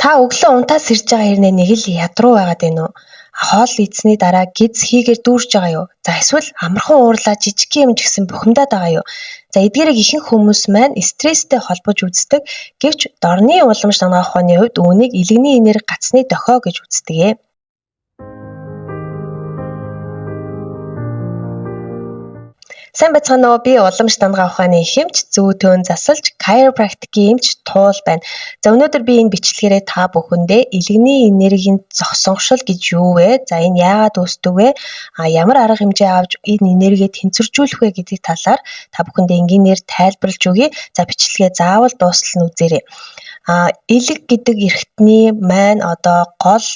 Та өглөө унтаас ирж байгаа хэрнээ нэг л ядруу байгаад байна уу? Хоол идсэний дараа гиз хийгээр дүүрж байгаа юу? За эсвэл амархан уурлаа жижиг юм ч гэсэн бухимдаад байгаа юу? За эдгээрийг ихэнх хүмүүс маань стресстэй холбож үздэг. Гэвч дорны уламж дангаа ухааны хувьд үүнийг илэгний энерги гацсны дохио гэж үздэг. Сайн байцгаана уу? Би уламж дангаа ухааны эхэмч, зүүтөөн засалж, chiropractic-ийн эмч Туул байна. За өнөөдөр би энэ бичлэгээрээ та бүхэндээ илэгний энергийн зогсонгошил гэж юу вэ? За энэ яагаад үүсдэг вэ? Ямар арга хэмжээ авч энэ энергийг тэнцвэржүүлэх вэ гэдэг талаар та бүхэндээ энгийнээр тайлбарлаж өгье. За бичлэгээ заавал дуустал нь үзээрэй. Илэг гэдэг эрхтний маань гол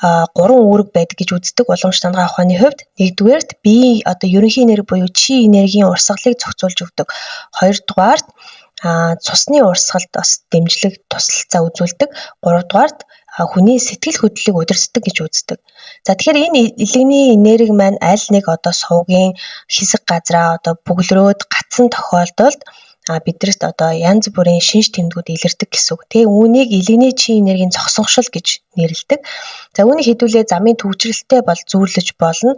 3 үүрэг байдаг гэж үздэг уламж дангаа ухааны хувьд. Нэгдүгээрт бие ерөнхий энерги буюу чи энергийн урсгалыг зохицуулж өгдөг. Хоёрдугаарт цусны урсгалд бас дэмжлэг тусалцаа үзүүлдэг. Гуравдугаарт хүний сэтгэл хөдлөлийг удирддаг гэж үздэг. За тэгэхээр энэ илэгний энерги маань аль нэг сувгийн хэсэг газраа бөглөрөөд гацсан тохиолдолд биднэрт янз бүрийн шинж тэмдгүүд илэрдэг гэсэн үг. Тэгээ үүнийг илэгний чи энергийн зогсонгошил гэж нэрлэдэг. За үүнийг хэдүүлээ замын төвчрэлтэй бол зүүрлэж болно.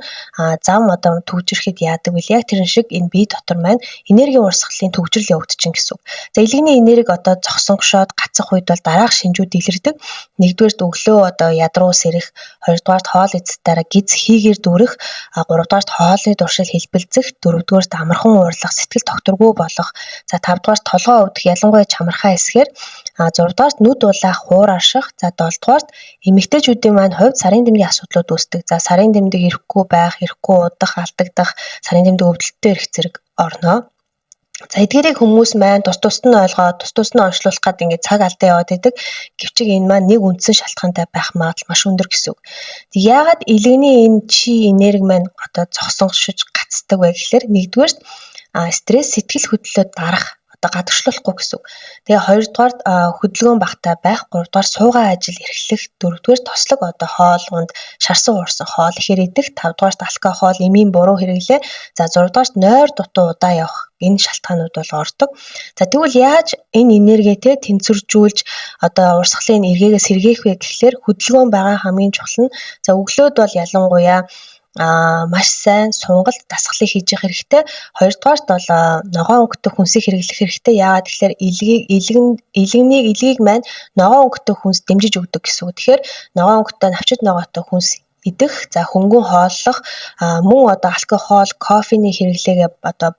Зам төвчрэхэд яадаг вэ? Яг тэрэн шиг энэ бие дотор маань энергийн урсгалын төвчрэл явагдчихна гэсэн үг. За илэгний энерги зогсонгошоод гацах үед бол дараах шинжүүд илэрдэг. Нэгдүгээрт өглөө ядруу сэрэх, хоёрдугаарт хоол идэх дараа гиз хийгээр дүүрэх, гуравдугаарт хоолны дуршил хэлбэлзэх, дөрөвдүгээрт амархан уурлах, сэтгэл тогтворгүй болох, за тавдугаарт толгой өвдөх, ялангуяа чамархаа эсгээр, зургадугаарт нүд улаах, хуур арших, за долдугаарт эмэгтэйчүүдийн маань хувьд сарын дэмдгийн асуудлууд үүсдэг. За сарын дэмдэг ирэхгүй байх, ирэхгүй удах, алдагдах, сарын дэмдэг өвдөлттэй ирэх зэрэг орно. За эдгээрийг хүмүүс маань тус нь ойлгоод, тус нь онцлуулах гээд ингээд цаг алдаа яваад байдаг. Гэвч энэ маань нэг үндсэн шалтгаантай байх магадлал маш өндөр гэсэн үг. Яагаад илэгний энэ чи энерги маань зогсонгошиж гацдаг вэ гэхээр нэгдүгээрт стресс сэтгэл хөдлөлөд дарах гадагшлуулахгүй гэсэн үг. Тэгээ хоёрдугаарт хөдөлгөөн багтаа байх, гуравдугаар суугаа ажил эрхлэх, дөрөвдүгээр тослог хоол унд шарсан уурсан хоол ихээр идэх, тавдугаарт алкогол, эмийн буруу хэрэглээ, за зургадугаарт нойр дутуу удаа явах энэ шалтгаанууд бол ордог. За тэгвэл яаж энэ энергээ тэнцвэржүүлж урсгалын эргээгээ сэргээх вэ гэхлээр хөдөлгөөн байгаа хамгийн чухал нь. За өглөөд бол ялангуяа маш сайн сунгалт дасгалыг хийж явах хэрэгтэй. Хоёрдугаарт бол ногоон өнгөтэй хүнсийг хэрэглэх хэрэгтэй. Яагаад гэхээр илгийг маань ногоон өнгөтэй хүнс дэмжиж өгдөг гэсэн үг. Тэгэхээр ногоон өнгөтэй навчид ногоотой хүнс идэх, за хөнгөн хооллох, мөн алкогол, кофений хэрэглээгээ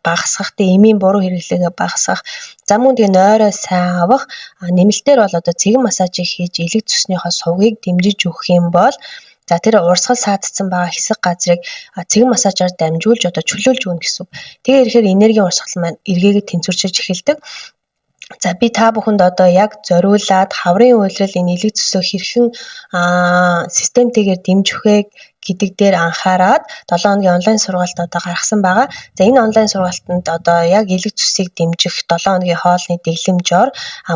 багасгах, эмийн буруу хэрэглээгээ багасгах, за мөн тэгээ нойроо сайн авах, нэмэлтээр бол цэгэн массажийг хийж элэг цуснийхоо сувгийг дэмжиж өгөх юм бол за тэр урсгал саадсан байгаа хэсэг газрыг цэгэн массажаар дамжуулж чөлөөлж өгнө гэсэн үг. Тэгээ ирэхээр энергийн урсгал маань эргээгээ тэнцвэрчилж эхэлдэг. За би та бүхэнд яг зориулаад хаврын уйлрал энэ элэг цусыг хэрхэн системтэйгээр дэмжих вэ гэдэг дээр анхаарад 7 хоногийн онлайн сургалт гаргасан байгаа. За энэ онлайн сургалтанд яг элэг цусыг дэмжих 7 хоногийн хоолны дэглэмжээр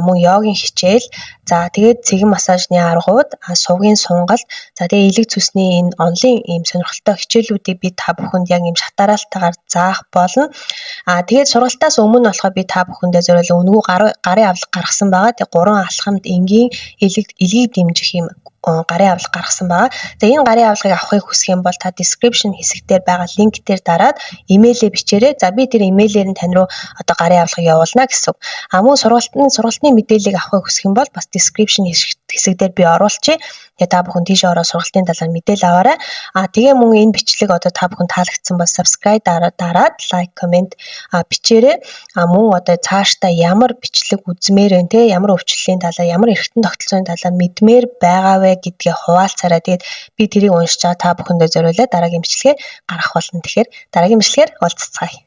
мөн йогийн хичээл, за тэгээд цэгэн массажны аргууд, сувгийн сунгалт, за тэгээд элэг цусны энэ онлын ийм сонирхолтой хичээлүүдийг би та бүхэнд яг ийм шатараалтайгаар заах болно. Тэгээд сургалтаас өмнө болохоор би та бүхэндээ зориулсан өнгөө гарын авлага гаргасан байгаа. Тэгээд 3 алхамд энгийн элгийг дэмжих юм гарын авлага гаргасан байгаа. За энэ гарын авлагыг авахыг хүсэх юм бол та description хэсэг дээр байгаа линк дээр дараад имэйлээ бичээрэй. За би тэр имэйлээр нь тань руу гарын авлагыг явуулна гэсэн үг. Мөн сургалтын мэдээллийг авахыг хүсэх юм бол бас description хэсэг дээр би оруулчихъя. Тэгээ та бүхэн тийш ороод сургалтын талаар мэдээлэл аваарай. Тэгээ мөн энэ бичлэг та бүхэн таалагдсан бол subscribe дараад like, comment бичээрэй. Мөн цаашдаа ямар бичлэг үзмээр вэ, те ямар өвчлөлийн талаар, ямар эргэтэн тогтолцооны талаар мэдмээр байгаа вэ гэдгээ хуваалцаарай. Тэгээд би тэрийг уншиж байгаа та бүхэндээ зориулаад дараагийн бичлэгээ гаргах болно. Тэгэхээр дараагийн бичлэгээр уулзцгаая.